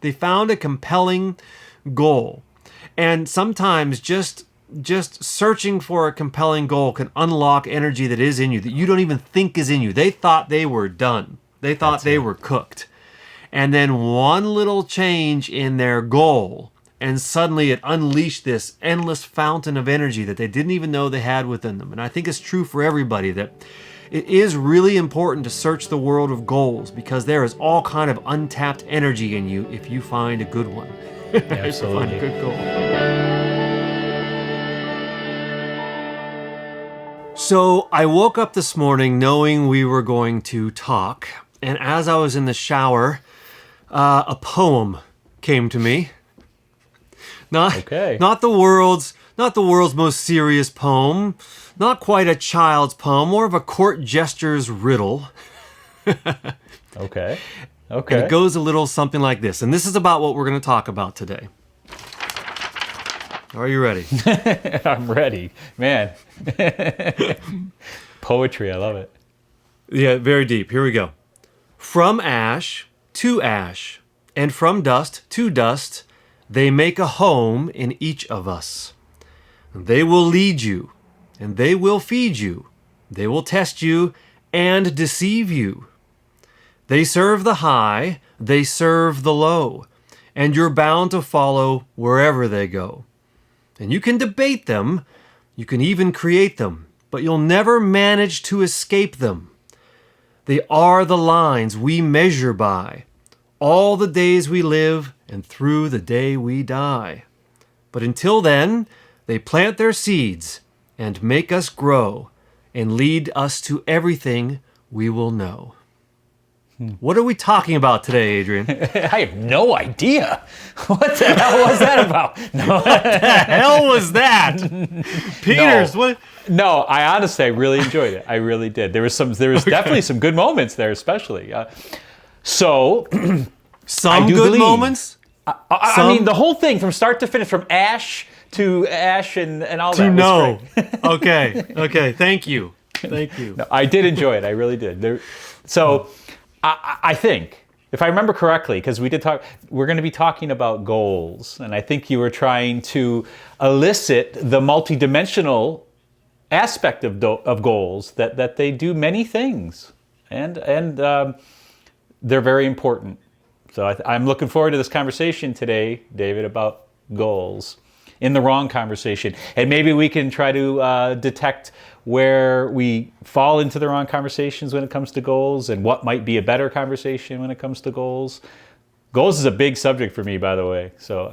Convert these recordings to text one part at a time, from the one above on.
They found a compelling goal. And sometimes just searching for a compelling goal can unlock energy that is in you that you don't even think is in you. They thought they were done. They thought they were cooked. And then one little change in their goal, and suddenly it unleashed this endless fountain of energy that they didn't even know they had within them. And I think it's true for everybody that it is really important to search the world of goals, because there is all kind of untapped energy in you if you find a good one. Absolutely. If you find a good goal. So I woke up this morning knowing we were going to talk, and as I was in the shower, a poem came to me. Not the world's most serious poem, not quite a child's poem, more of a court jester's riddle. Okay. And it goes a little something like this, and this is about what we're going to talk about today. Are you ready? I'm ready. Man. Poetry, I love it. Yeah, very deep. Here we go. From ash to ash, and from dust to dust, they make a home in each of us. They will lead you, and they will feed you. They will test you and deceive you. They serve the high, they serve the low, and you're bound to follow wherever they go. And you can debate them, you can even create them, but you'll never manage to escape them. They are the lines we measure by, all the days we live and through the day we die. But until then, they plant their seeds and make us grow and lead us to everything we will know. What are we talking about today, Adrien? I have no idea. What the hell was that about? No. What the hell was that? Peters, what? No, I honestly, I really enjoyed it. I really did. There was definitely some good moments there, especially. Some good moments? I mean, the whole thing from start to finish, from ash to ash and all that. Was great. Okay. Thank you. No, I did enjoy it. I really did. I think, if I remember correctly, because we're going to be talking about goals, and I think you were trying to elicit the multidimensional aspect of goals, that they do many things, and they're very important. So I'm looking forward to this conversation today, David, about goals. In the wrong conversation, and maybe we can try to detect where we fall into the wrong conversations when it comes to goals, and what might be a better conversation when it comes to goals. Goals is a big subject for me, by the way, so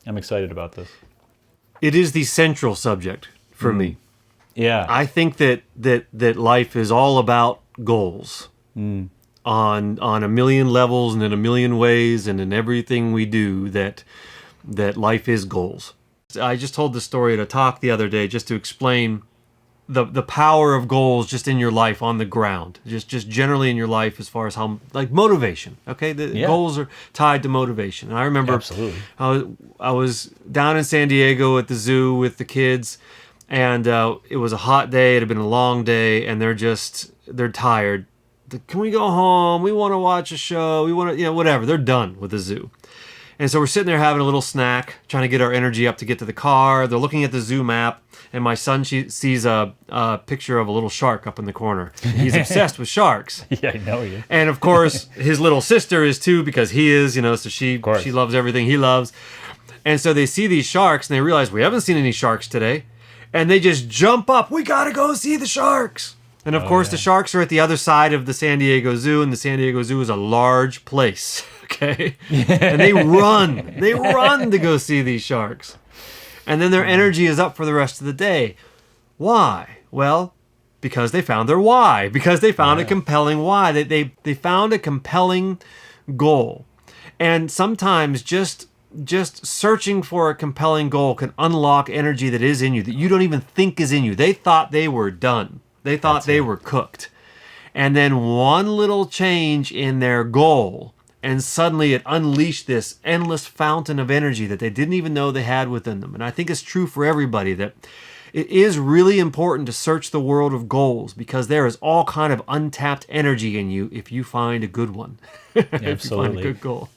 I'm excited about this. It is the central subject for me. Yeah, I think that life is all about goals on a million levels and in a million ways, and in everything we do. That life is goals. I just told this story at a talk the other day just to explain the power of goals just in your life on the ground, just generally in your life, as far as how, like, motivation. Okay, goals are tied to motivation. And I remember absolutely. I was down in San Diego at the zoo with the kids, and it was a hot day. It had been a long day, and they're tired. Can we go home? We want to watch a show. We want to, whatever. They're done with the zoo. And so we're sitting there having a little snack, trying to get our energy up to get to the car. They're looking at the zoo map, and my son sees a picture of a little shark up in the corner. He's obsessed with sharks. Yeah, I know you. And of course, his little sister is too, because he is, so she loves everything he loves. And so they see these sharks, and they realize, we haven't seen any sharks today. And they just jump up. We got to go see the sharks. And of course, the sharks are at the other side of the San Diego Zoo, and the San Diego Zoo is a large place. Okay? And they run to go see these sharks. And then their energy is up for the rest of the day. Why? Well, because they found their why. Because they found a compelling why. They found a compelling goal. And sometimes just searching for a compelling goal can unlock energy that is in you that you don't even think is in you. They thought they were done. They thought they were cooked. And then one little change in their goal, and suddenly it unleashed this endless fountain of energy that they didn't even know they had within them. And I think it's true for everybody that it is really important to search the world of goals, because there is all kind of untapped energy in you if you find a good one. Absolutely. If you find a good goal.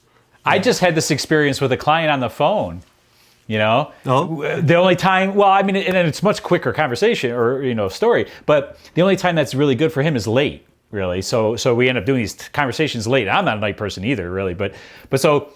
I just had this experience with a client on the phone. Oh. The only time, well, I mean, and it's much quicker conversation or, story, but the only time that's really good for him is late, really. So we end up doing these conversations late. I'm not a night person either, really, but so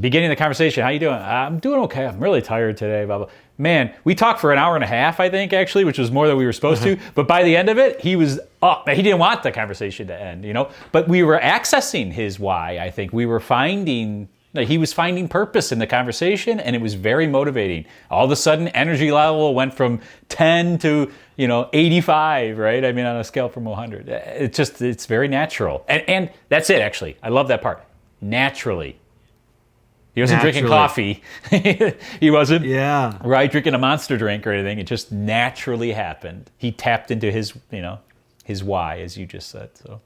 beginning the conversation, how you doing? I'm doing okay. I'm really tired today, blah, blah. Man, we talked for an hour and a half, I think, actually, which was more than we were supposed to. But by the end of it, he was up. He didn't want the conversation to end, But we were accessing his why, I think. We were he was finding purpose in the conversation, and it was very motivating. All of a sudden, energy level went from 10 to, 85, right? I mean, on a scale from 100. It's very natural. And that's it, actually. I love that part. Naturally. He wasn't drinking coffee. He wasn't drinking a Monster drink or anything. It just naturally happened. He tapped into his why, as you just said. So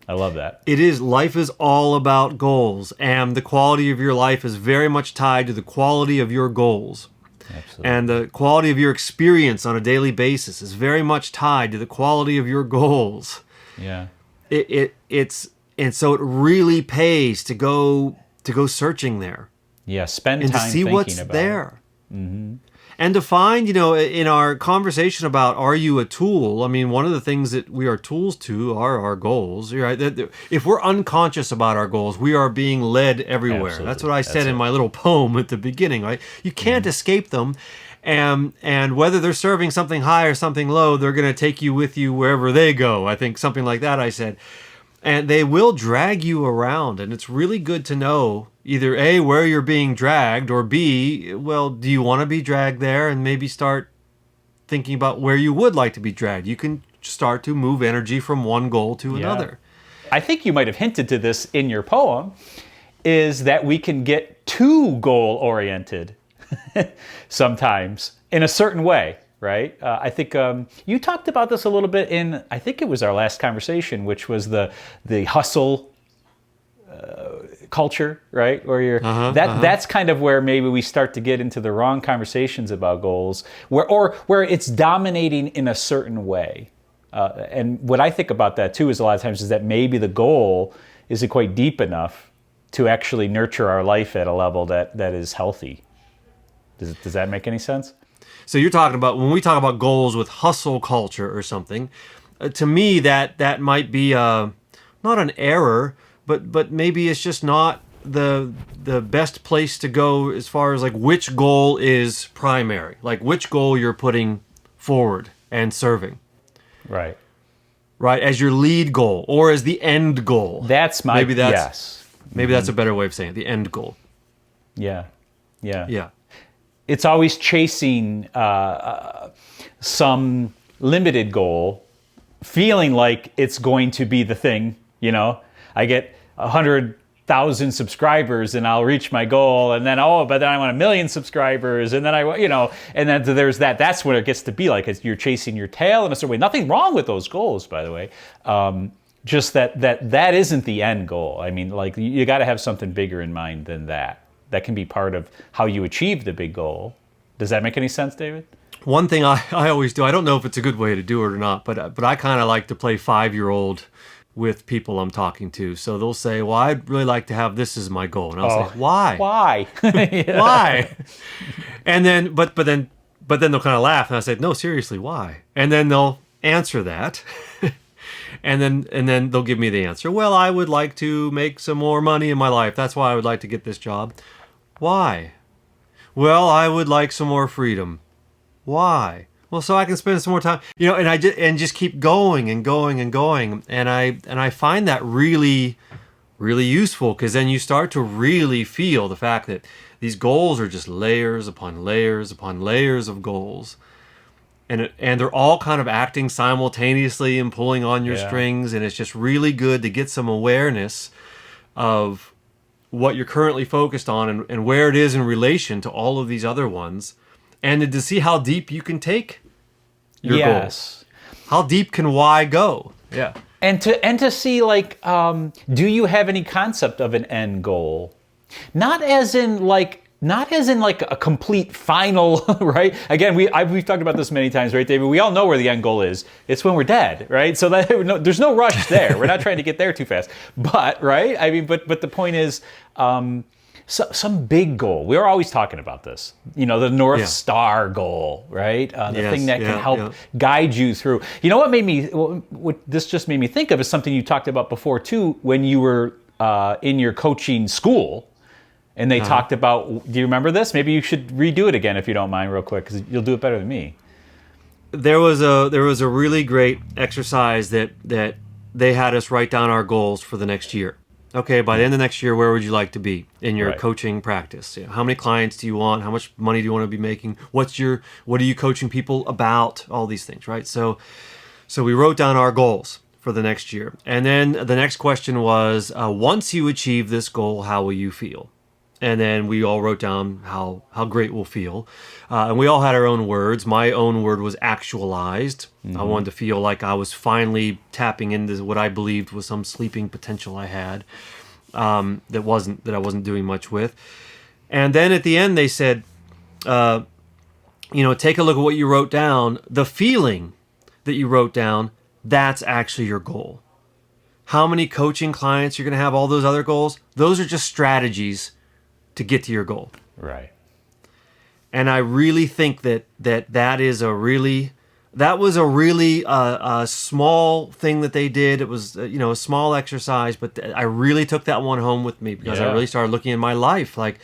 I love that. Life is all about goals, and the quality of your life is very much tied to the quality of your goals. Absolutely. And the quality of your experience on a daily basis is very much tied to the quality of your goals. Yeah. And so it really pays to go searching there. Yeah, spend and time to see thinking what's about there. Mm-hmm. And to find, in our conversation about are you a tool? I mean, one of the things that we are tools to are our goals. Right? If we're unconscious about our goals, we are being led everywhere. Absolutely. That's what I said in my little poem at the beginning. Right? You can't escape them. And whether they're serving something high or something low, they're going to take you with you wherever they go. I think something like that I said. And they will drag you around. And it's really good to know either A, where you're being dragged, or B, well, do you want to be dragged there? And maybe start thinking about where you would like to be dragged. You can start to move energy from one goal to another. I think you might have hinted to this in your poem, is that we can get too goal-oriented sometimes in a certain way. Right? I think you talked about this a little bit in, I think it was our last conversation, which was the hustle culture, right? Where that's kind of where maybe we start to get into the wrong conversations about goals, where it's dominating in a certain way. And what I think about that too is a lot of times is that maybe the goal isn't quite deep enough to actually nurture our life at a level that is healthy. Does that make any sense? So you're talking about, when we talk about goals with hustle culture or something, to me that might be not an error, but maybe it's just not the best place to go as far as like which goal is primary, like which goal you're putting forward and serving. Right. Right, as your lead goal or as the end goal. That's my yes. Maybe that's a better way of saying it, the end goal. Yeah. Yeah. It's always chasing some limited goal, feeling like it's going to be the thing. I get 100,000 subscribers and I'll reach my goal, and then but then I want 1 million subscribers, and then and then there's that. That's what it gets to be like. You're chasing your tail in a certain way. Nothing wrong with those goals, by the way. Just that isn't the end goal. I mean, like you got to have something bigger in mind than that. That can be part of how you achieve the big goal. Does that make any sense, David? One thing I always do, I don't know if it's a good way to do it or not, but I kind of like to play 5-year-old with people I'm talking to. So they'll say, well, I'd really like to have this as my goal. And I'll say, why? Why? Why? And then, but then they'll kind of laugh. And I say, no, seriously, why? And then they'll answer that. And then they'll give me the answer. Well, I would like to make some more money in my life. That's why I would like to get this job. Why? Well, I would like some more freedom. Why? Well, so I can spend some more time, and just keep going and going and going. And I find that really, really useful, because then you start to really feel the fact that these goals are just layers upon layers upon layers of goals. And they're all kind of acting simultaneously and pulling on your strings. And it's just really good to get some awareness of what you're currently focused on and where it is in relation to all of these other ones. And to see how deep you can take your goals. How deep can why go? Yeah. And to see, like, do you have any concept of an end goal? Not as in like a complete final, right? Again, we've talked about this many times, right, David? We all know where the end goal is. It's when we're dead, right? So there's no rush there. We're not trying to get there too fast. But, right? I mean, but the point is, some big goal. We're always talking about this. You know, the North Yeah. Star goal, right? The Yes, thing that can yeah, help yeah. guide you through. You know what this just made me think of is something you talked about before too, when you were in your coaching school, and they talked about. Do you remember this? Maybe you should redo it again if you don't mind, real quick, because you'll do it better than me. There was a really great exercise that they had us write down our goals for the next year. Okay, by the end of next year, where would you like to be in your Right. coaching practice? You know, how many clients do you want? How much money do you want to be making? What are you coaching people about? All these things, right? So we wrote down our goals for the next year, and then the next question was, once you achieve this goal, how will you feel? And then we all wrote down how great we'll feel. And we all had our own words. My own word was actualized. I wanted to feel like I was finally tapping into what I believed was some sleeping potential I had that I wasn't doing much with. And then at the end they said, take a look at what you wrote down. The feeling that you wrote down, that's actually your goal. How many coaching clients you're going to have, all those other goals, those are just strategies to get to your goal. Right. And I really think that was a really small thing that they did. It was a small exercise, but I really took that one home with me because I really started looking at my life like,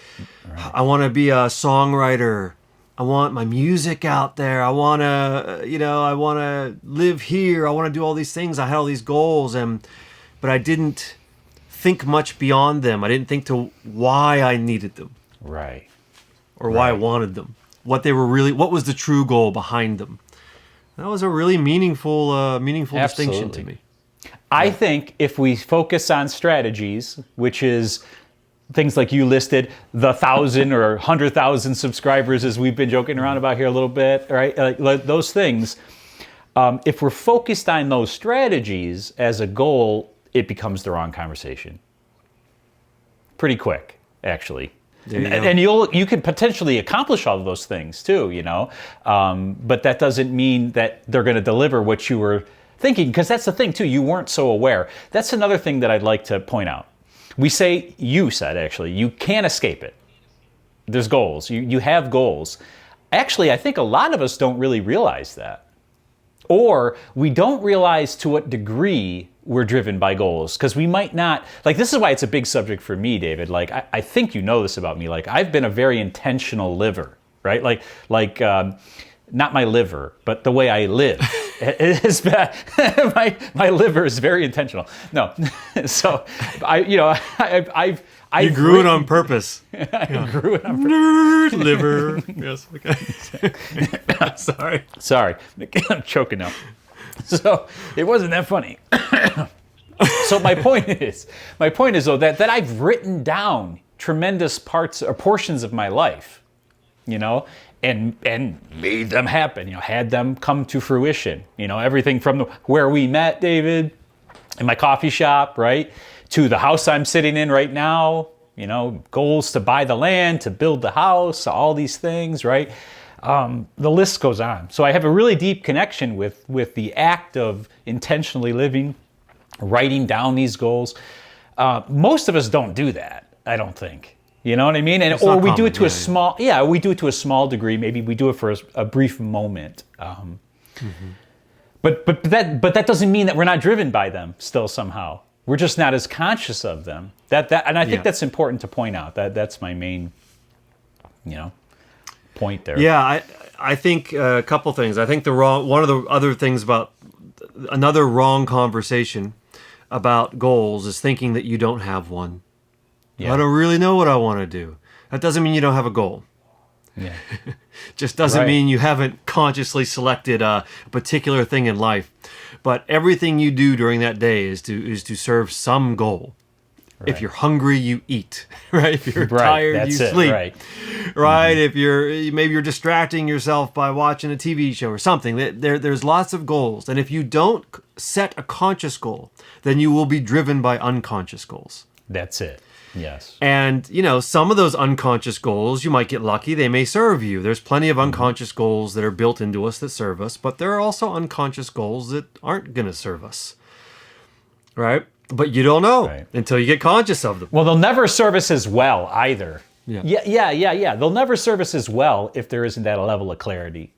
I want to be a songwriter. I want my music out there. I want to live here. I want to do all these things. I had all these goals, but I didn't think much beyond them. I didn't think to why I needed them. Right. Or why I wanted them. What was the true goal behind them. That was a really meaningful distinction to me. I think if we focus on strategies, which is things like you listed, the 1,000 or 100,000 subscribers, as we've been joking around about here a little bit, right? Like those things. If we're focused on those strategies as a goal, it becomes the wrong conversation. Pretty quick, actually. And you could potentially accomplish all of those things too, but that doesn't mean that they're going to deliver what you were thinking, because that's the thing too, you weren't so aware. That's another thing that I'd like to point out. You said you can't escape it. There's goals. You have goals. Actually, I think a lot of us don't really realize that. Or we don't realize to what degree we're driven by goals, because we might not, this is why it's a big subject for me, David. I think you know this about me. I've been a very intentional liver, right? Not my liver, but the way I live. It is bad. my liver is very intentional. No, so You grew it on purpose. I grew it on purpose. Nerd liver. Yes. Okay. Sorry. I'm choking now. So it wasn't that funny. So my point is though that I've written down tremendous parts or portions of my life, and made them happen, had them come to fruition, everything from where we met, David, in my coffee shop, right, to the house I'm sitting in right now, goals to buy the land, to build the house, all these things, right? The list goes on. So I have a really deep connection with the act of intentionally living, writing down these goals. Most of us don't do that, I don't think. You know what I mean? Or we do it to a small, we do it to a small degree. Maybe we do it for a brief moment. But that doesn't mean that we're not driven by them still somehow. We're just not as conscious of them. And I think that's important to point out. That's my main, point there. Yeah, I think a couple things. I think one of the other things about another wrong conversation about goals is thinking that you don't have one. Yeah. I don't really know what I want to do. That doesn't mean you don't have a goal. Yeah. Just doesn't mean you haven't consciously selected a particular thing in life. But everything you do during that day is to serve some goal. Right. If you're hungry, you eat. Right? If you're tired, you sleep. Right. If you're distracting yourself by watching a TV show or something. There's lots of goals, and if you don't set a conscious goal, then you will be driven by unconscious goals. That's it. Yes. And some of those unconscious goals, you might get lucky. They may serve you. There's plenty of unconscious goals that are built into us that serve us, but there are also unconscious goals that aren't going to serve us. Right? But you don't know until you get conscious of them. Well, they'll never serve us as well either. Yeah. They'll never serve us as well if there isn't that level of clarity.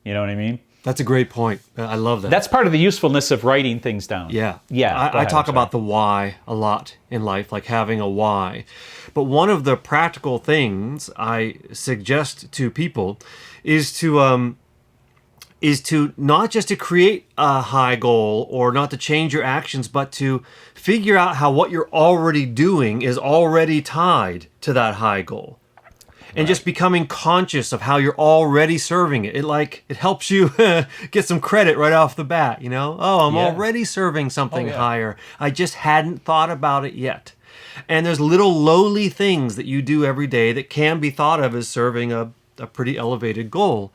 You know what I mean? That's a great point. I love that. That's part of the usefulness of writing things down. Yeah. I talk about the why a lot in life, like having a why. But one of the practical things I suggest to people is to not just to create a high goal or not to change your actions, but to figure out how what you're already doing is already tied to that high goal. And just becoming conscious of how you're already serving it. It helps you get some credit right off the bat, you know? Oh, I'm already serving something higher. I just hadn't thought about it yet. And there's little lowly things that you do every day that can be thought of as serving a pretty elevated goal.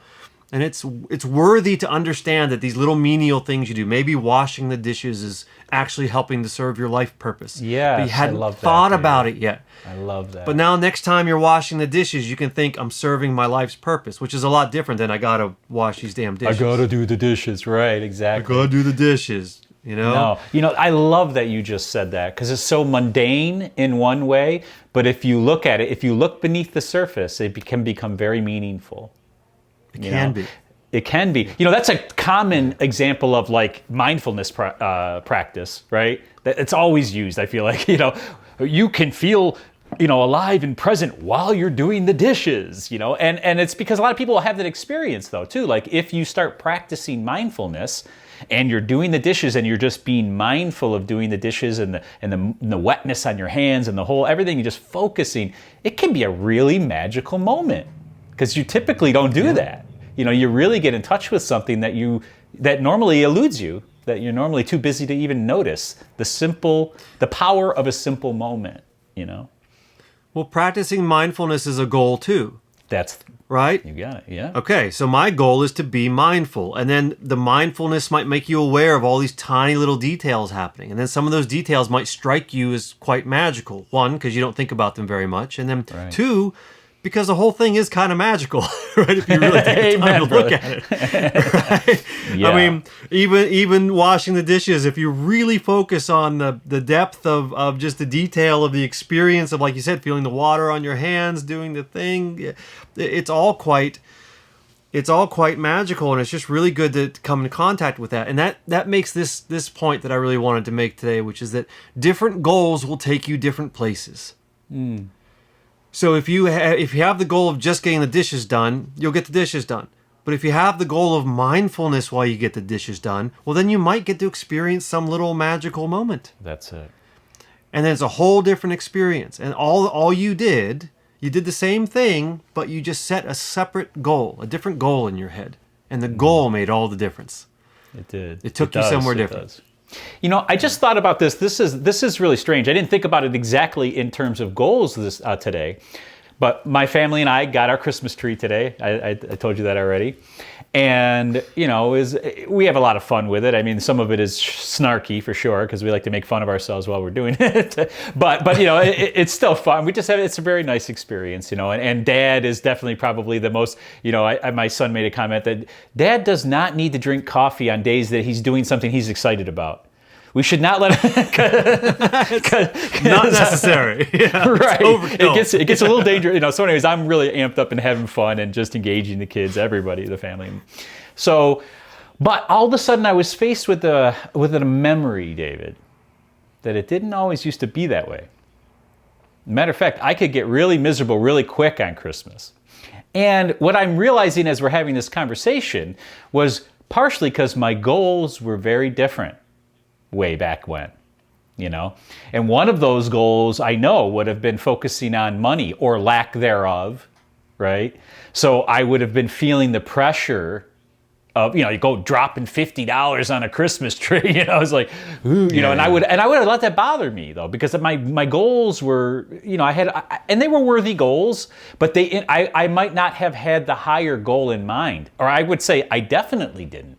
And it's worthy to understand that these little menial things you do, maybe washing the dishes is actually helping to serve your life purpose. Yeah, but you hadn't thought about it yet. I love that. But now next time you're washing the dishes, you can think, I'm serving my life's purpose, which is a lot different than I gotta wash these damn dishes. I gotta do the dishes, right, exactly. I gotta do the dishes, you know? No, you know, I love that you just said that because it's so mundane in one way, but if you look at it, if you look beneath the surface, it can become very meaningful. It can be. It can be. You know, that's a common example of like mindfulness practice, right? It's always used, I feel like, you know, you can feel, you know, alive and present while you're doing the dishes, you know, and it's because a lot of people have that experience though, too. Like if you start practicing mindfulness and you're doing the dishes and you're just being mindful of doing the dishes and the wetness on your hands and the whole, everything, you're just focusing, it can be a really magical moment. Because you typically don't do that. You know, you really get in touch with something that normally eludes you, that you're normally too busy to even notice. The power of a simple moment, you know? Well, practicing mindfulness is a goal too. That's right. You got it, yeah. Okay, so my goal is to be mindful. And then the mindfulness might make you aware of all these tiny little details happening. And then some of those details might strike you as quite magical. One, because you don't think about them very much. And then two, because the whole thing is kind of magical, right? If you really take the time to look at it, right? Yeah. I mean, even washing the dishes, if you really focus on the depth of just the detail of the experience of, like you said, feeling the water on your hands, doing the thing, it's all quite magical, and it's just really good to come in contact with that. And that makes this point that I really wanted to make today, which is that different goals will take you different places. So if you have the goal of just getting the dishes done, you'll get the dishes done. But if you have the goal of mindfulness while you get the dishes done, well, then you might get to experience some little magical moment. That's it. And then it's a whole different experience. And all you did the same thing, but you just set a separate goal, a different goal in your head. And the goal made all the difference. It did. It took you somewhere different. You know, I just thought about this. This is really strange. I didn't think about it exactly in terms of goals today, but my family and I got our Christmas tree today. I told you that already. And, you know, we have a lot of fun with it. I mean, some of it is snarky for sure, because we like to make fun of ourselves while we're doing it. but you know, it's still fun. It's a very nice experience, you know, and Dad is definitely probably the most, you know, my son made a comment that Dad does not need to drink coffee on days that he's doing something he's excited about. We should not let him. Not necessary. Yeah, right. It gets a little dangerous. You know. So, anyways, I'm really amped up and having fun and just engaging the kids, everybody, the family. So, but all of a sudden, I was faced with a memory, David, that it didn't always used to be that way. Matter of fact, I could get really miserable really quick on Christmas. And what I'm realizing as we're having this conversation was partially because my goals were very different way back when, you know? And one of those goals I know would have been focusing on money or lack thereof, right? So I would have been feeling the pressure of, you know, you go dropping $50 on a Christmas tree, you know, I was like, ooh, you know, and I would have let that bother me though, because my goals were, you know, and they were worthy goals, but I might not have had the higher goal in mind, or I would say I definitely didn't.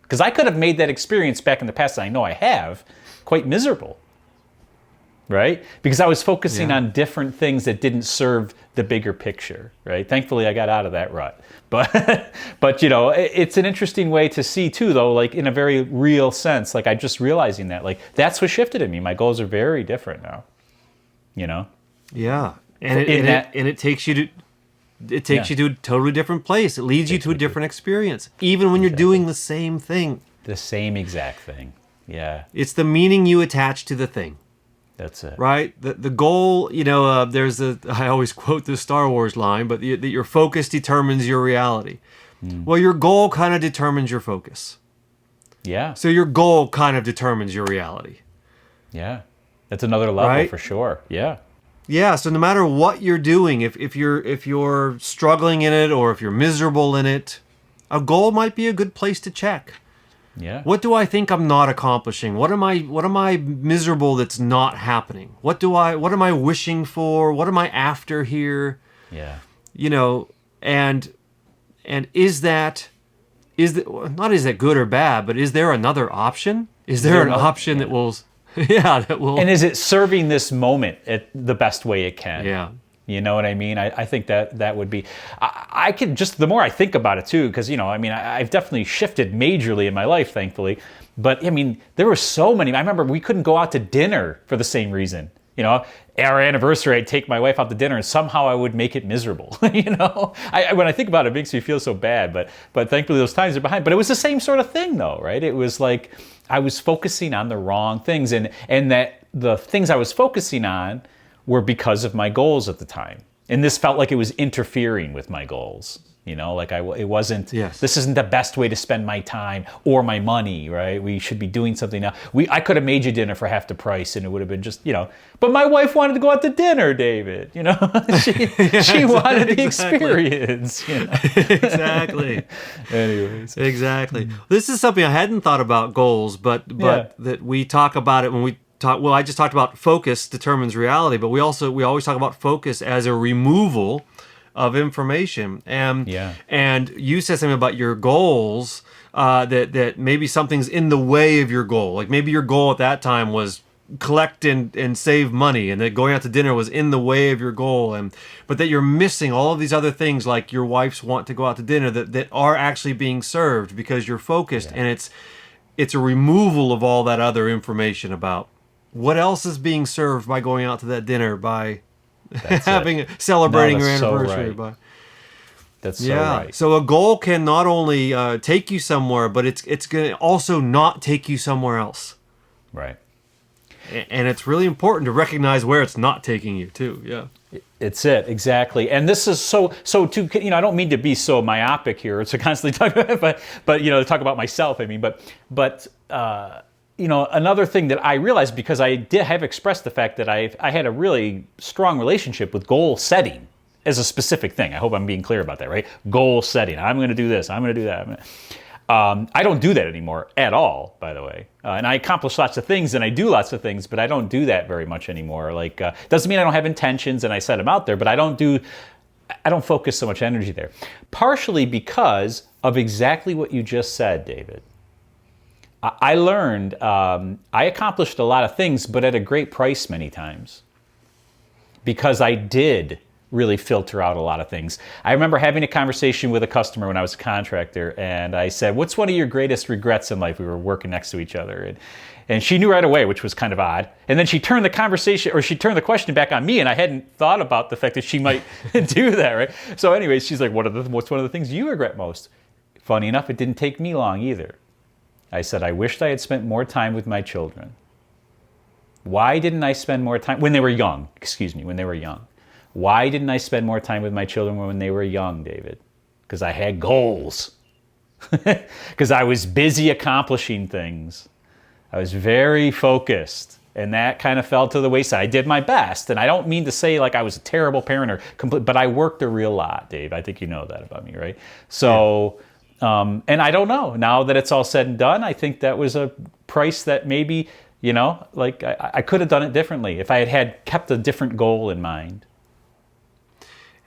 Because I could have made that experience back in the past, and I know I have, quite miserable. right? Because I was focusing on different things that didn't serve the bigger picture, right? Thankfully, I got out of that rut. But, it's an interesting way to see too, though, like in a very real sense, like I just realizing that, like that's what shifted in me. My goals are very different now, Yeah. And it takes you to... It takes you to a totally different place. It leads you to a different experience, even when you're doing the same thing. The same exact thing. Yeah. It's the meaning you attach to the thing. That's it. Right? The goal, I always quote the Star Wars line, but that your focus determines your reality. Well, your goal kind of determines your focus. Yeah. So your goal kind of determines your reality. Yeah. That's another level for sure. Yeah. Yeah, so no matter what you're doing, if you're struggling in it or if you're miserable in it, a goal might be a good place to check. Yeah. What do I think I'm not accomplishing? What am I miserable that's not happening? What am I wishing for? What am I after here? Yeah. And is that good or bad, but is there another option? Is there an option that will And is it serving this moment at the best way it can? Yeah. You know what I mean? I think that would be... I can just... The more I think about it, too, because, I've definitely shifted majorly in my life, thankfully. But, there were so many... I remember we couldn't go out to dinner for the same reason. Our anniversary, I'd take my wife out to dinner, and somehow I would make it miserable. When I think about it, it makes me feel so bad. But thankfully, those times are behind. But it was the same sort of thing, though, right? It was like I was focusing on the wrong things, and that the things I was focusing on were because of my goals at the time. And this felt like it was interfering with my goals. It wasn't, this isn't the best way to spend my time or my money, right? We should be doing something now. I could have made you dinner for half the price and it would have been just, but my wife wanted to go out to dinner, David, she wanted the experience, Exactly. Anyways. Exactly. This is something I hadn't thought about goals, but that we talk about it when we talk, I just talked about focus determines reality, but we always talk about focus as a removal of information. And you said something about your goals, that maybe something's in the way of your goal. Like maybe your goal at that time was collect and save money, and that going out to dinner was in the way of your goal, but that you're missing all of these other things, like your wife's want to go out to dinner, that are actually being served because you're focused. And it's a removal of all that other information about what else is being served by going out to that dinner, by celebrating your anniversary. So right. That's so right. So a goal can not only take you somewhere, but it's going to also not take you somewhere else. Right. And it's really important to recognize where it's not taking you too. Yeah. It's it, exactly. And this is so to, I don't mean to be so myopic here to constantly talk about, but to talk about myself, but another thing that I realized, because I have expressed the fact that I had a really strong relationship with goal setting as a specific thing. I hope I'm being clear about that, right? Goal setting. I'm going to do this. I'm going to do that. I don't do that anymore at all, by the way. And I accomplish lots of things and I do lots of things, but I don't do that very much anymore. Like, doesn't mean I don't have intentions and I set them out there, but I don't focus so much energy there. Partially because of exactly what you just said, David. I learned, I accomplished a lot of things, but at a great price many times, because I did really filter out a lot of things. I remember having a conversation with a customer when I was a contractor, and I said, what's one of your greatest regrets in life? We were working next to each other, and she knew right away, which was kind of odd. And then she turned the question back on me, and I hadn't thought about the fact that she might do that, right? So anyways, she's like, what's one of the things you regret most? Funny enough, it didn't take me long either. I said, I wished I had spent more time with my children. Why didn't I spend more time when they were young? When they were young. Why didn't I spend more time with my children when they were young, David? Because I had goals. Because I was busy accomplishing things. I was very focused. And that kind of fell to the wayside. I did my best. And I don't mean to say like I was a terrible parent or complete, but I worked a real lot, Dave. I think you know that about me, right? So... and I don't know. Now that it's all said and done, I think that was a price that maybe, I could have done it differently if I had kept a different goal in mind.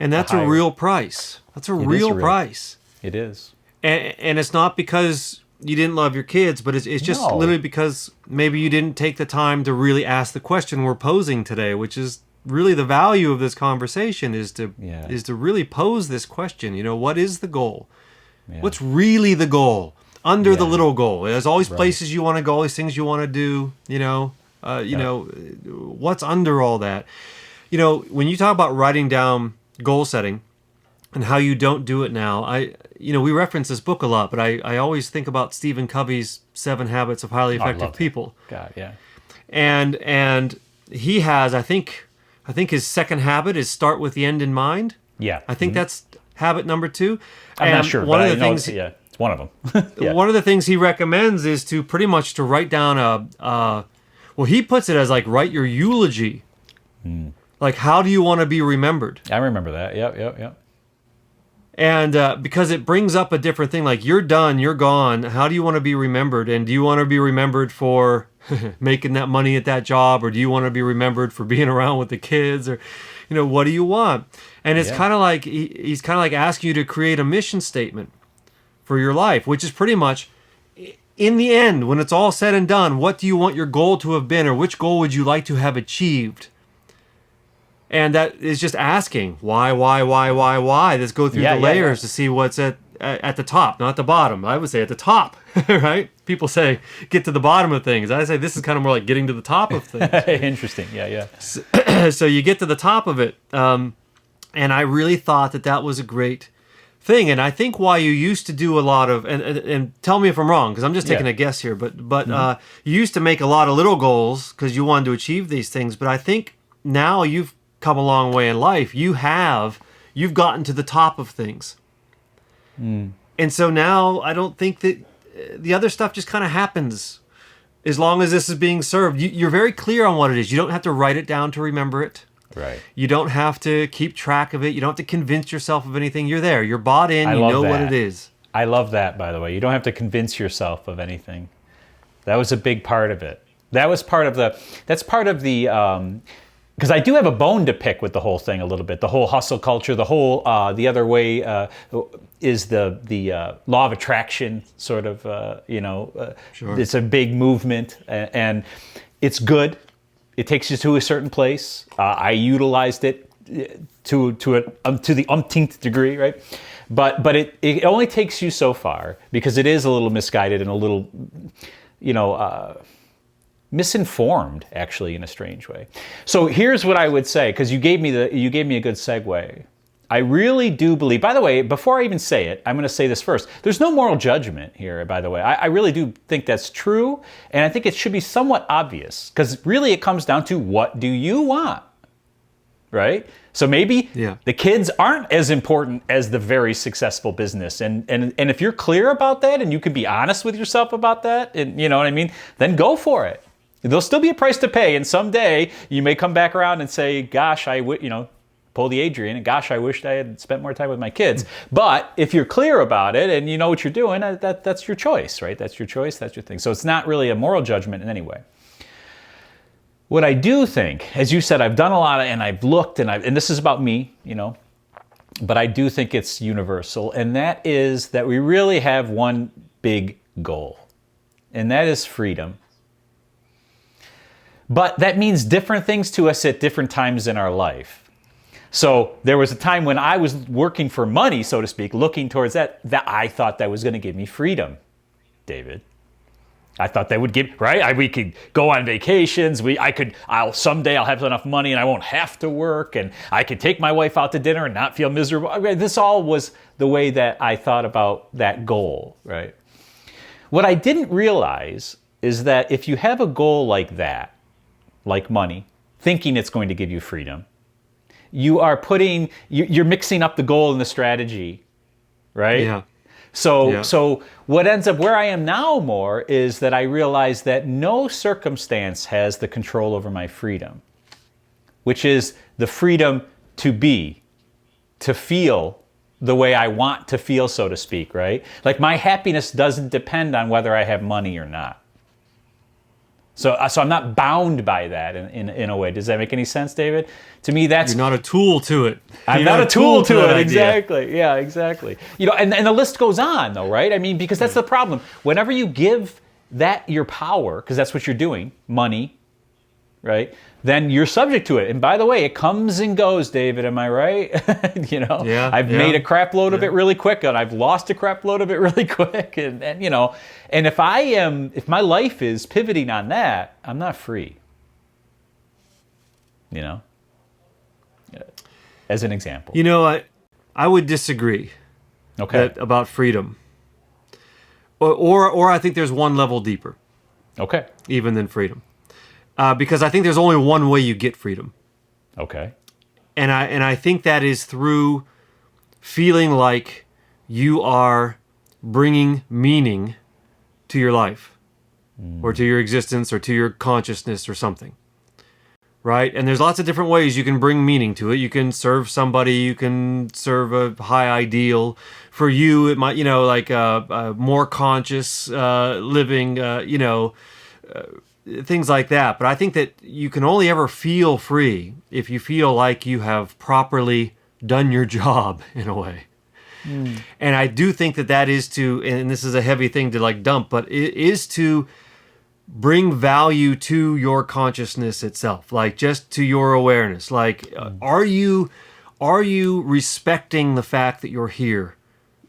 And that's a real price. That's a real price. It is. And it's not because you didn't love your kids, but it's just literally because maybe you didn't take the time to really ask the question we're posing today, which is really the value of this conversation is to really pose this question. You know, what is the goal? Yeah. What's really the goal under the little goal? There's always places you want to go, all these things you want to do. You know, what's under all that? You know, when you talk about writing down goal setting and how you don't do it now, we reference this book a lot, but I always think about Stephen Covey's 7 Habits of Highly Effective People. God, yeah. And he has, I think his second habit is start with the end in mind. Yeah. I think that's habit number 2. I'm not sure, but I know it's one of them. Yeah. One of the things he recommends is to pretty much to write down he puts it as like write your eulogy. Like, how do you want to be remembered? I remember that. Yep. And because it brings up a different thing, like you're done, you're gone. How do you want to be remembered? And do you want to be remembered for making that money at that job, or do you want to be remembered for being around with the kids, or, what do you want? And it's kind of like he's kind of like asking you to create a mission statement for your life, which is pretty much, in the end, when it's all said and done, what do you want your goal to have been, or which goal would you like to have achieved? And that is just asking why. Let's go through the layers to see what's at the top, not the bottom. I would say at the top, right? People say get to the bottom of things. I say this is kind of more like getting to the top of things. Interesting. Yeah. So you get to the top of it, and I really thought that was a great thing. And I think why you used to do a lot of and tell me if I'm wrong, because I'm just taking a guess here. But you used to make a lot of little goals because you wanted to achieve these things. But I think now you've come a long way in life. You've gotten to the top of things. And so now I don't think that the other stuff just kind of happens as long as this is being served. You're very clear on what it is. You don't have to write it down to remember it. Right. You don't have to keep track of it. You don't have to convince yourself of anything. You're there. You're bought in. You know what it is. I love that, by the way. You don't have to convince yourself of anything. That was a big part of it. That's part of the because I do have a bone to pick with the whole thing a little bit. The whole hustle culture, the whole the other way is the law of attraction sort of. Sure. It's a big movement and it's good. It takes you to a certain place. I utilized it to the umpteenth degree, right? But it only takes you so far because it is a little misguided and a little, misinformed, actually, in a strange way. So here's what I would say, because you gave me a good segue. I really do believe, by the way, before I even say it, I'm going to say this first. There's no moral judgment here, by the way. I really do think that's true, and I think it should be somewhat obvious, because really it comes down to what do you want, right? So maybe the kids aren't as important as the very successful business, and if you're clear about that, and you can be honest with yourself about that, and you know what I mean, then go for it. There'll still be a price to pay, and someday you may come back around and say, gosh, pull the Adrien, and gosh, I wished I had spent more time with my kids. But if you're clear about it and you know what you're doing, that's your choice, right? That's your choice, that's your thing. So it's not really a moral judgment in any way. What I do think, as you said, I've done a lot and I've looked and this is about me, but I do think it's universal, and that is that we really have one big goal, and that is freedom. But that means different things to us at different times in our life. So there was a time when I was working for money, so to speak, looking towards that I thought that was going to give me freedom, David. I thought that would give, right? We could go on vacations. Someday I'll have enough money and I won't have to work, and I could take my wife out to dinner and not feel miserable. This all was the way that I thought about that goal, right? What I didn't realize is that if you have a goal like that, like money, thinking it's going to give you freedom, you're mixing up the goal and the strategy, right? Yeah. So what ends up where I am now more is that I realize that no circumstance has the control over my freedom, which is the freedom to be, to feel the way I want to feel, so to speak, right? Like my happiness doesn't depend on whether I have money or not. So I'm not bound by that in a way. Does that make any sense, David? To me, that's... You're not a tool to it. I'm not a tool to it, exactly. Yeah, exactly. And the list goes on, though, right? I mean, because that's the problem. Whenever you give that your power, because that's what you're doing, money, right? Then you're subject to it. And by the way, it comes and goes, David, am I right? I've made a crap load of it really quick, and I've lost a crap load of it really quick. And if my life is pivoting on that, I'm not free. As an example. I would disagree. Okay. About freedom. Or I think there's one level deeper. Okay. Even than freedom. Because I think there's only one way you get freedom. Okay. And I think that is through feeling like you are bringing meaning to your life or to your existence or to your consciousness or something. Right? And there's lots of different ways you can bring meaning to it. You can serve somebody, you can serve a high ideal. For you, it might, like a more conscious living, things like that. But I think that you can only ever feel free if you feel like you have properly done your job in a way. And I do think that is to, and this is a heavy thing to dump, but it is to bring value to your consciousness itself, just to your awareness. Are you respecting the fact that you're here?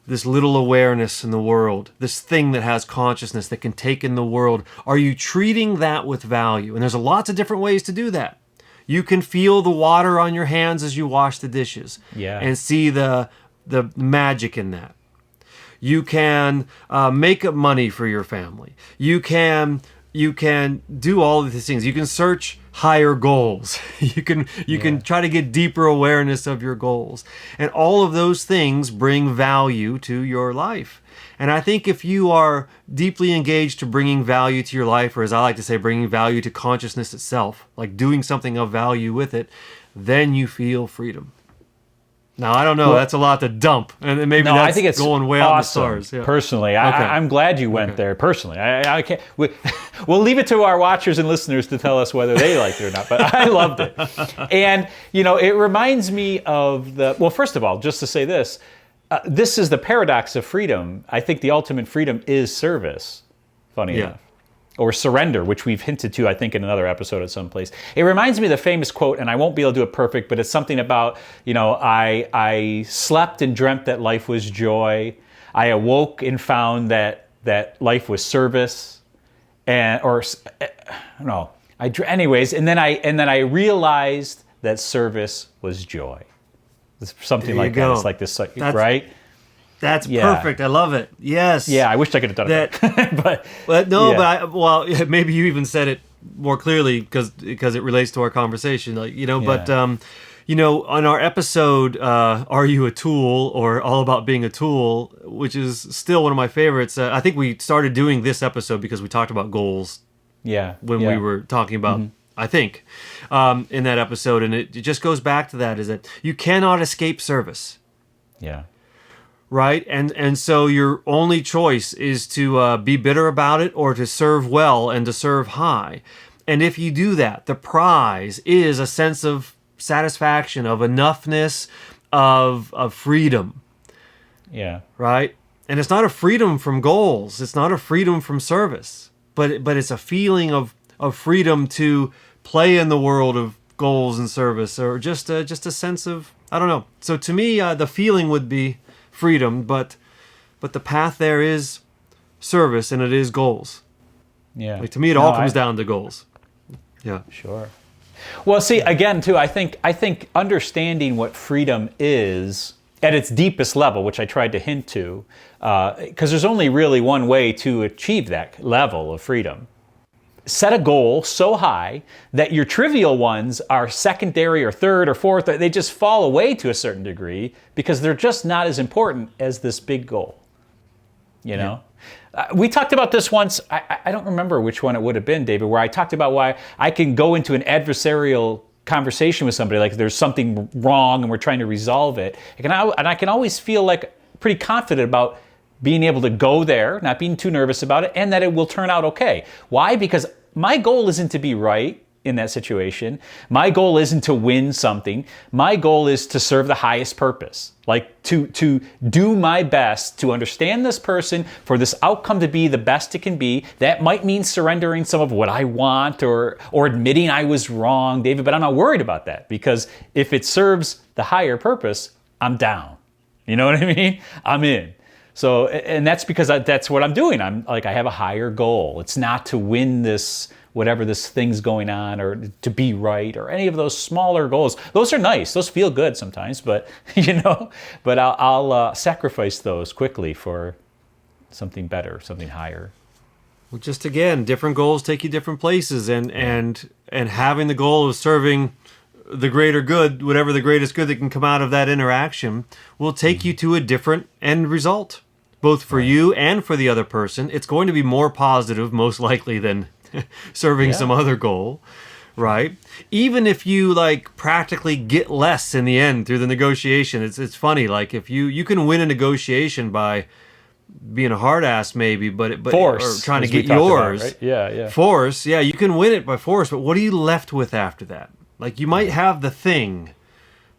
This little awareness in the world, this thing that has consciousness that can take in the world. Are you treating that with value? And there's lots of different ways to do that. You can feel the water on your hands as you wash the dishes, and see the magic in that. You can make up money for your family. You can do all of these things. You can search higher goals. You can try to get deeper awareness of your goals. And all of those things bring value to your life. And I think if you are deeply engaged to bringing value to your life, or as I like to say, bringing value to consciousness itself, doing something of value with it, then you feel freedom. Now, I don't know. That's a lot to dump. And maybe that's I think it's going way out in the stars. Yeah. Personally, I'm glad you went there. Personally, I can't. We'll leave it to our watchers and listeners to tell us whether they liked it or not. But I loved it. And, it reminds me of well, first of all, just to say this, this is the paradox of freedom. I think the ultimate freedom is service, funny enough. Or surrender, which we've hinted to, I think, in another episode at some place. It reminds me of the famous quote, and I won't be able to do it perfect, but it's something about, I slept and dreamt that life was joy. I awoke and found that life was service, anyways. And then I realized that service was joy. It's something like that. It's like this, right? That's perfect. I love it. Yes. Yeah, I wish I could have done it. but maybe you even said it more clearly because it relates to our conversation. But on our episode, "Are You a Tool?" or "All About Being a Tool," which is still one of my favorites. I think we started doing this episode because we talked about goals. Yeah. When we were talking about. I think in that episode, and it just goes back to that: is that you cannot escape service. Yeah. Right? And so your only choice is to be bitter about it or to serve well and to serve high. And if you do that, the prize is a sense of satisfaction, of enoughness, of freedom. Yeah. Right? And it's not a freedom from goals. It's not a freedom from service. But it's a feeling of freedom to play in the world of goals and service, or just a sense of, I don't know. So to me, the feeling would be freedom, but the path there is service, and it is goals. Yeah. To me, it all comes down to goals. Yeah. Sure. Well, see, again, too, I think understanding what freedom is at its deepest level, which I tried to hint to, because there's only really one way to achieve that level of freedom. Set a goal so high that your trivial ones are secondary or third or fourth. They just fall away to a certain degree because they're just not as important as this big goal. We talked about this once. I don't remember which one it would have been, David, where I talked about why I can go into an adversarial conversation with somebody, like there's something wrong and we're trying to resolve it. And I can always feel pretty confident about being able to go there, not being too nervous about it, and that it will turn out okay. Why? Because my goal isn't to be right in that situation. My goal isn't to win something. My goal is to serve the highest purpose. Like to do my best to understand this person for this outcome to be the best it can be. That might mean surrendering some of what I want or admitting I was wrong, David, but I'm not worried about that, because if it serves the higher purpose, I'm down. You know what I mean? I'm in. So, and that's because that's what I'm doing. I'm like, I have a higher goal. It's not to win this, whatever this thing's going on, or to be right, or any of those smaller goals. Those are nice. Those feel good sometimes, but but I'll sacrifice those quickly for something better, something higher. Well, just again, different goals take you different places, and having the goal of serving the greater good, whatever the greatest good that can come out of that interaction, will take you to a different end result, both for you and for the other person. It's going to be more positive, most likely, than serving some other goal, right? Even if you like practically get less in the end through the negotiation. It's funny, like if you can win a negotiation by being a hard ass maybe, but force, or trying to get yours. About, right? Force, you can win it by force, but what are you left with after that? Like, you might have the thing,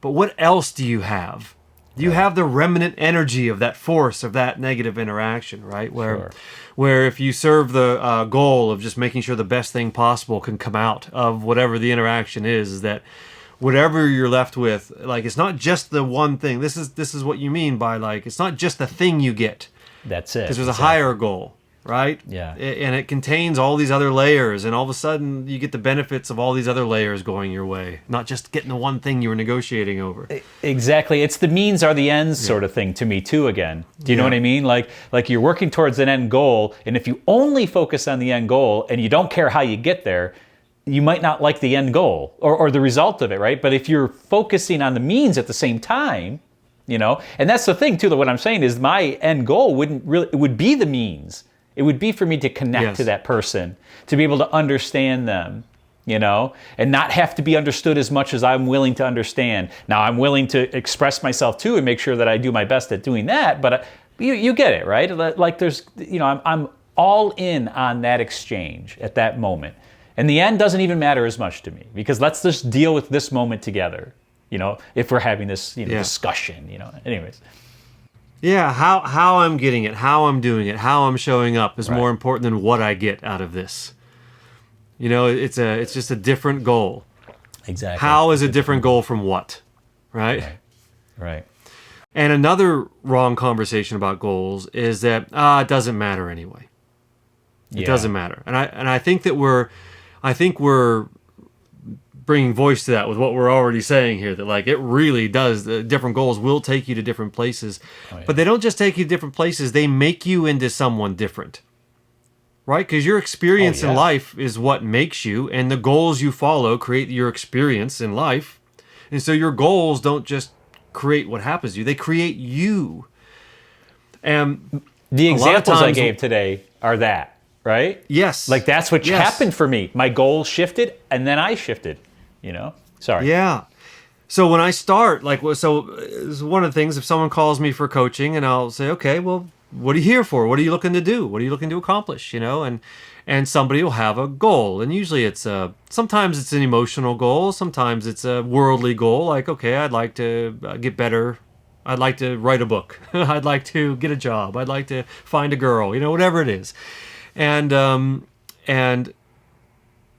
but what else do you have? You have the remnant energy of that force, of that negative interaction, right? Where if you serve the goal of just making sure the best thing possible can come out of whatever the interaction is that whatever you're left with, like, it's not just the one thing. This is what you mean by, like, it's not just the thing you get. That's it. Because there's a higher goal. Right? Yeah. And it contains all these other layers, and all of a sudden you get the benefits of all these other layers going your way, not just getting the one thing you were negotiating over. Exactly. It's the means are the ends sort of thing to me too again. Do you know what I mean? Like you're working towards an end goal, and if you only focus on the end goal and you don't care how you get there, you might not like the end goal or the result of it, right? But if you're focusing on the means at the same time, and that's the thing too, that what I'm saying is my end goal it would be the means. It would be for me to connect to that person, to be able to understand them, and not have to be understood as much as I'm willing to understand. Now, I'm willing to express myself too and make sure that I do my best at doing that, but you get it, right? Like there's, I'm all in on that exchange at that moment. And the end doesn't even matter as much to me, because let's just deal with this moment together, if we're having this discussion, anyways. Yeah, how I'm getting it, how I'm doing it, how I'm showing up is more important than what I get out of this. It's just a different goal. Exactly. How is a different goal from what? Right? Right. And another wrong conversation about goals is that it doesn't matter anyway. It doesn't matter. And I think that we're bringing voice to that with what we're already saying here, that like it really does, the different goals will take you to different places. But they don't just take you to different places, they make you into someone different, right? Because your experience in life is what makes you, and the goals you follow create your experience in life. And so your goals don't just create what happens to you, they create you. And the examples I gave today are that, right? Yes. Like that's what happened for me. My goal shifted and then I shifted, Sorry. Yeah. So when I start, so it's one of the things, if someone calls me for coaching and I'll say, okay, well, what are you here for? What are you looking to do? What are you looking to accomplish? And somebody will have a goal. And usually sometimes it's an emotional goal. Sometimes it's a worldly goal. Like, okay, I'd like to get better. I'd like to write a book. I'd like to get a job. I'd like to find a girl, whatever it is. And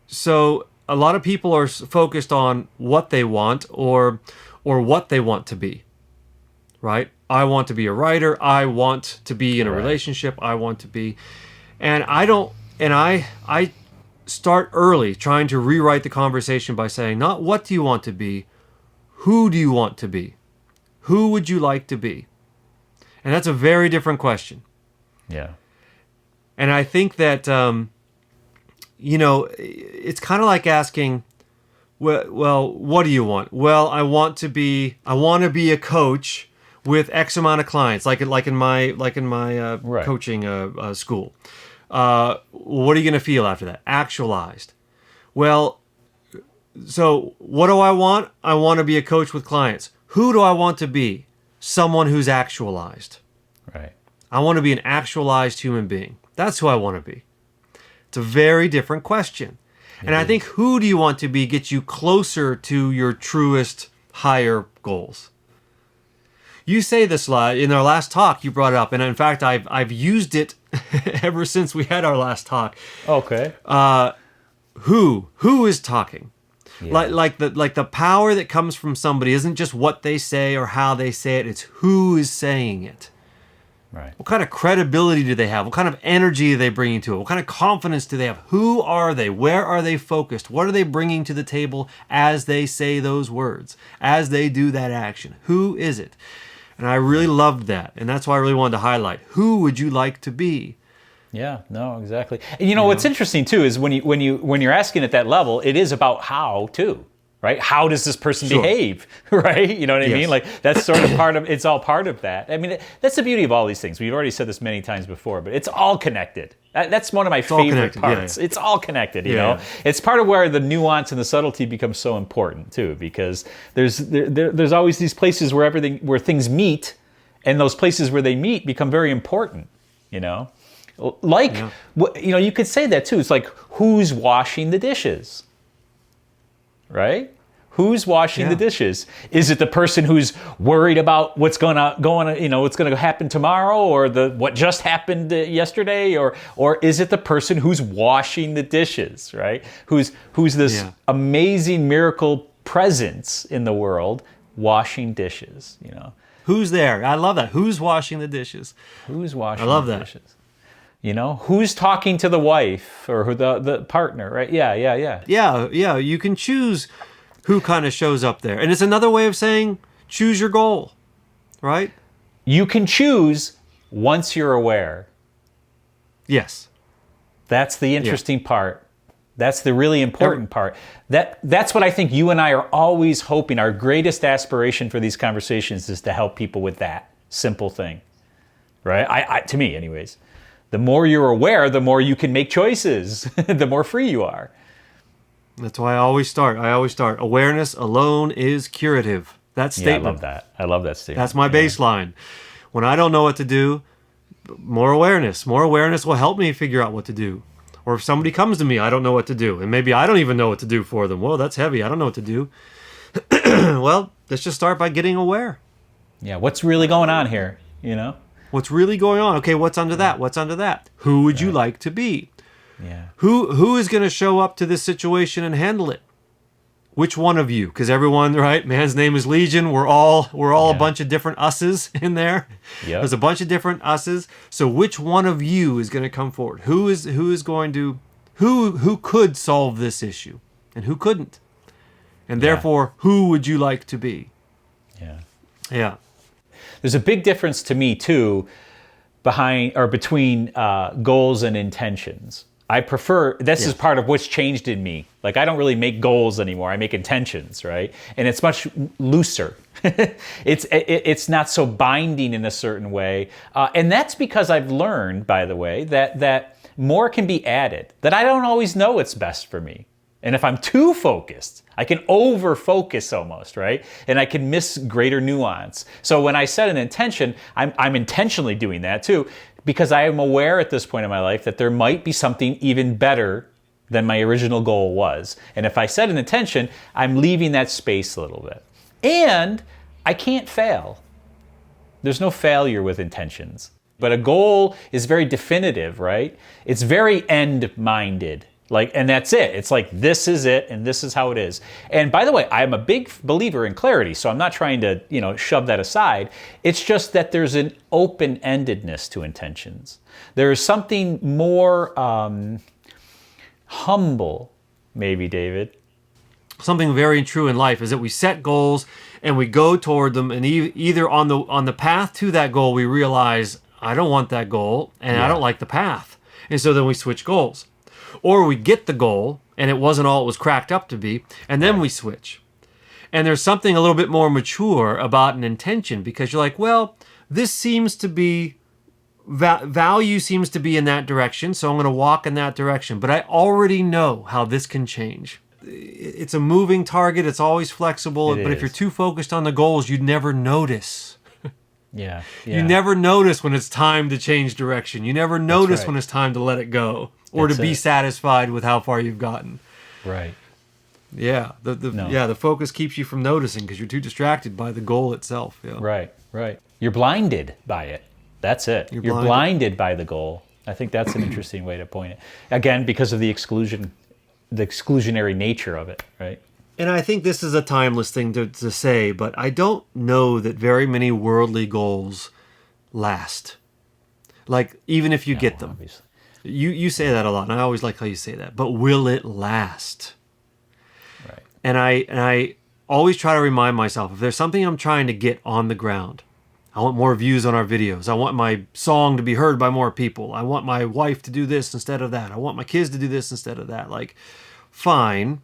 so a lot of people are focused on what they want or what they want to be, right? I want to be a writer. I want to be in a relationship. I want to be, and I start early trying to rewrite the conversation by saying, not what do you want to be, who do you want to be? Who would you like to be? And that's a very different question. Yeah. And I think that, it's kind of like asking, well, what do you want? Well, I want to be a coach with X amount of clients, like in my coaching school. What are you going to feel after that? Actualized. Well, so what do I want? I want to be a coach with clients. Who do I want to be? Someone who's actualized. Right. I want to be an actualized human being. That's who I want to be. It's a very different question. And I think who do you want to be gets you closer to your truest, higher goals. You say this in our last talk, you brought it up, and in fact, I've used it ever since we had our last talk. Okay. Who is talking? Yeah. Like the power that comes from somebody isn't just what they say or how they say it, it's who is saying it. Right. What kind of credibility do they have? What kind of energy are they bringing to it? What kind of confidence do they have? Who are they? Where are they focused? What are they bringing to the table as they say those words, as they do that action? Who is it? And I really loved that. And that's why I really wanted to highlight. Who would you like to be? Yeah, no, exactly. And what's interesting too is when you're asking at that level, it is about how too, right? How does this person behave, right? You know what I mean? Like that's sort of part of, it's all part of that. I mean, that's the beauty of all these things. We've already said this many times before, but it's all connected. That's one of my favorite parts. Yeah. It's all connected, you know? It's part of where the nuance and the subtlety becomes so important too, because there's always these places where things meet, and those places where they meet become very important, you know? Like, you could say that too. It's like, who's washing the dishes? Right? Who's washing the dishes? Is it the person who's worried about what's going to happen tomorrow, or what just happened yesterday, or is it the person who's washing the dishes, right? Who's this amazing miracle presence in the world, washing dishes, you know? Who's there? I love that. Who's washing the dishes? Who's washing the dishes? You know, who's talking to the wife or who the partner, right? Yeah. You can choose who kind of shows up there. And it's another way of saying choose your goal, right? You can choose once you're aware. Yes. That's the interesting part. That's the really important part. That's what I think you and I are always hoping. Our greatest aspiration for these conversations is to help people with that simple thing, right? To me, anyways. The more you're aware, the more you can make choices, the more free you are. That's why I always start. Awareness alone is curative. That statement. Yeah, I love that statement. That's my baseline. When I don't know what to do, more awareness will help me figure out what to do. Or if somebody comes to me, I don't know what to do. And maybe I don't even know what to do for them. Well, that's heavy. I don't know what to do. Well, let's just start by getting aware. Yeah, what's really going on here, you know? What's really going on? Okay, what's under that? What's under that? Who would you like to be? Yeah. Who is going to show up to this situation and handle it? Which one of you? Because everyone, right? Man's name is Legion. We're all a bunch of different us's in there. Yep. There's a bunch of different us's. So which one of you is going to come forward? Who could solve this issue and who couldn't? And therefore, who would you like to be? Yeah. Yeah. There's a big difference to me too between goals and intentions. I prefer, this is part of what's changed in me. Like I don't really make goals anymore. I make intentions, right? And it's much looser. It's not so binding in a certain way. And that's because I've learned, by the way, that more can be added, that I don't always know what's best for me. And if I'm too focused, I can over-focus almost, right? And I can miss greater nuance. So when I set an intention, I'm intentionally doing that too, because I am aware at this point in my life that there might be something even better than my original goal was. And if I set an intention, I'm leaving that space a little bit. And I can't fail. There's no failure with intentions. But a goal is very definitive, right? It's very end-minded. And that's it. It's like, this is it, and this is how it is. And by the way, I'm a big believer in clarity, so I'm not trying to, shove that aside. It's just that there's an open-endedness to intentions. There is something more humble, maybe, David. Something very true in life is that we set goals and we go toward them, and either on the path to that goal, we realize, I don't want that goal, and I don't like the path. And so then we switch goals. Or we get the goal, and it wasn't all it was cracked up to be, and then we switch. And there's something a little bit more mature about an intention, because you're like, well, this seems to be, value seems to be in that direction, so I'm going to walk in that direction. But I already know how this can change. It's a moving target. It's always flexible. But if you're too focused on the goals, you'd never notice. Yeah. You never notice when it's time to change direction. You never notice when it's time to let it go. or That's to be it. satisfied with how far you've gotten. Right. Yeah, the focus keeps you from noticing because you're too distracted by the goal itself. Yeah. Right. You're blinded by it. That's it. You're blinded by the goal. I think that's an interesting way to point it. Again, because of the exclusionary nature of it, right? And I think this is a timeless thing to say, but I don't know that very many worldly goals last. Like, even if you get them. Obviously. You say that a lot, and I always like how you say that. But will it last? Right. And I always try to remind myself, if there's something I'm trying to get on the ground, I want more views on our videos. I want my song to be heard by more people. I want my wife to do this instead of that. I want my kids to do this instead of that. Like, fine.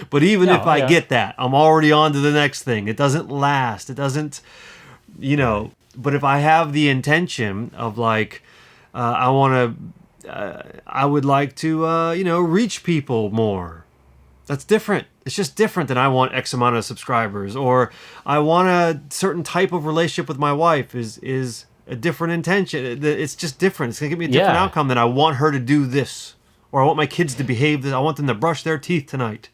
But even if I get that, I'm already on to the next thing. It doesn't last. It doesn't, but if I have the intention of like, I would like to, reach people more. That's different. It's just different than I want X amount of subscribers, or I want a certain type of relationship with my wife is a different intention. It's just different. It's going to give me a different outcome than I want her to do this, or I want my kids to behave this. I want them to brush their teeth tonight.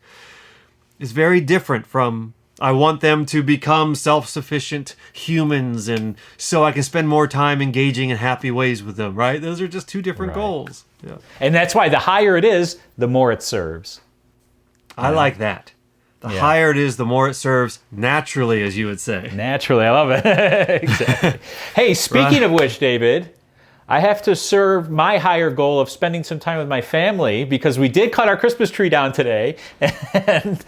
It's very different from I want them to become self-sufficient humans, and so I can spend more time engaging in happy ways with them, right? Those are just two different goals. Yeah. And that's why the higher it is, the more it serves. I like that. The higher it is, the more it serves naturally, as you would say. Naturally, I love it. Exactly. Hey, speaking of which, David, I have to serve my higher goal of spending some time with my family because we did cut our Christmas tree down today, and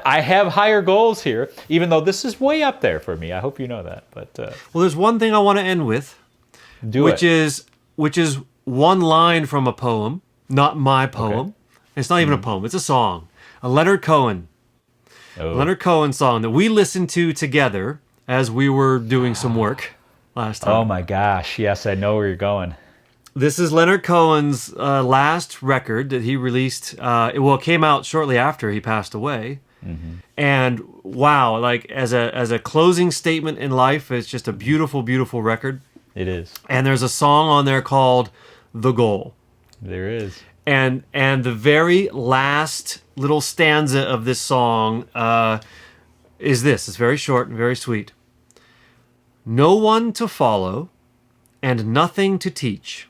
I have higher goals here, even though this is way up there for me. I hope you know that. But well, there's one thing I want to end with, which is one line from a poem, not my poem. Okay. It's not even a poem. It's a song. A Leonard Cohen song that we listened to together as we were doing some work last time. Oh my gosh, yes, I know where you're going. This is Leonard Cohen's last record that he released. It came out shortly after he passed away. Mm-hmm. And wow, like as a closing statement in life, it's just a beautiful, beautiful record. It is. And there's a song on there called The Goal. There is. And the very last little stanza of this song is this. It's very short and very sweet. No one to follow and nothing to teach,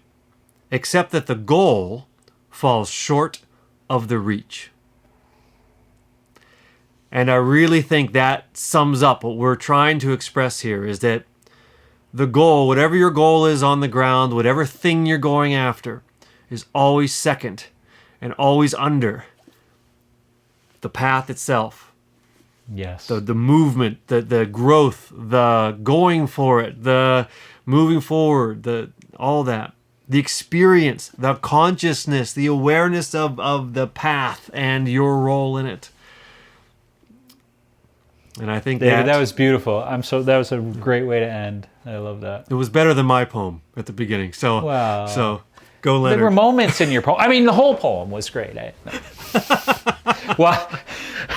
except that the goal falls short of the reach. And I really think that sums up what we're trying to express here, is that the goal, whatever your goal is on the ground, whatever thing you're going after, is always second and always under the path itself. Yes. The movement, the growth, the going for it, the moving forward, all that. The experience, the consciousness, the awareness of the path and your role in it. And I think David, that was beautiful. That was a great way to end. I love that. It was better than my poem at the beginning. So, wow. So go Leonard. There were moments in your poem. I mean, the whole poem was great. Well,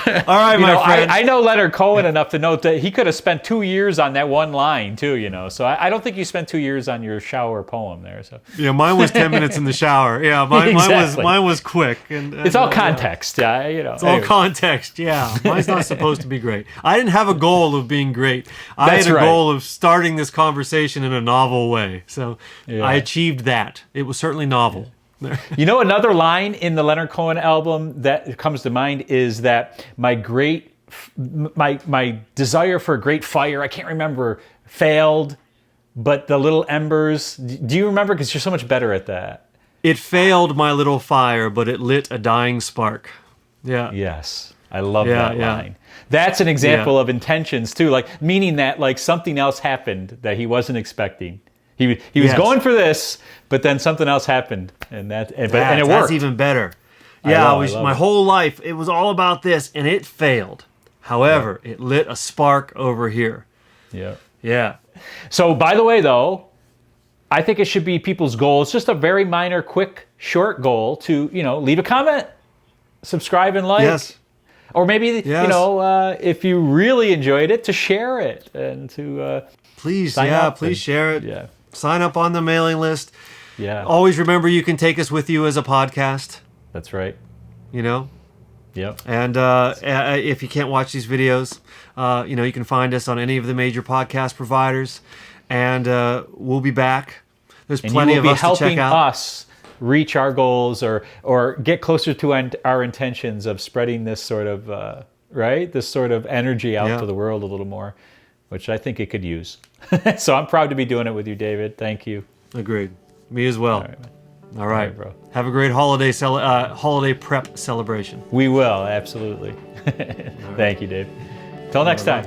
all right, my friend. I know Leonard Cohen enough to know that he could have spent 2 years on that one line too. So I don't think you spent 2 years on your shower poem there. So yeah, mine was 10 minutes in the shower. Yeah, mine was quick. And it's all context. It's all context. Yeah, mine's not supposed to be great. I didn't have a goal of being great. I had a goal of starting this conversation in a novel way. So I achieved that. It was certainly novel. You know, another line in the Leonard Cohen album that comes to mind is that my desire for a great fire, I can't remember, failed, but the little embers, do you remember? Because you're so much better at that. It failed my little fire, but it lit a dying spark. Yeah. Yes. I love that line. That's an example of intentions too, like meaning that like something else happened that he wasn't expecting. He was going for this, but then something else happened, and it worked. That's even better. Yeah, my whole life it was all about this, and it failed. However, it lit a spark over here. Yeah. Yeah. So, by the way, though, I think it should be people's goal. It's just a very minor, quick, short goal to leave a comment, subscribe, and like. Yes. Or maybe if you really enjoyed it, to share it and to please share it. Yeah. Sign up on the mailing list. Yeah. Always remember you can take us with you as a podcast, That's right. you know? Yep. And if you can't watch these videos, you can find us on any of the major podcast providers. And we'll be back. There's plenty of us to check helping out. us reach our goals or get closer to our intentions of spreading this sort of this sort of energy out to the world a little more, which I think it could use. So I'm proud to be doing it with you, David. Thank you. Agreed. Me as well. All right, man. All right, bro. Have a great holiday prep celebration. We will, absolutely. Thank you, Dave. Till next time.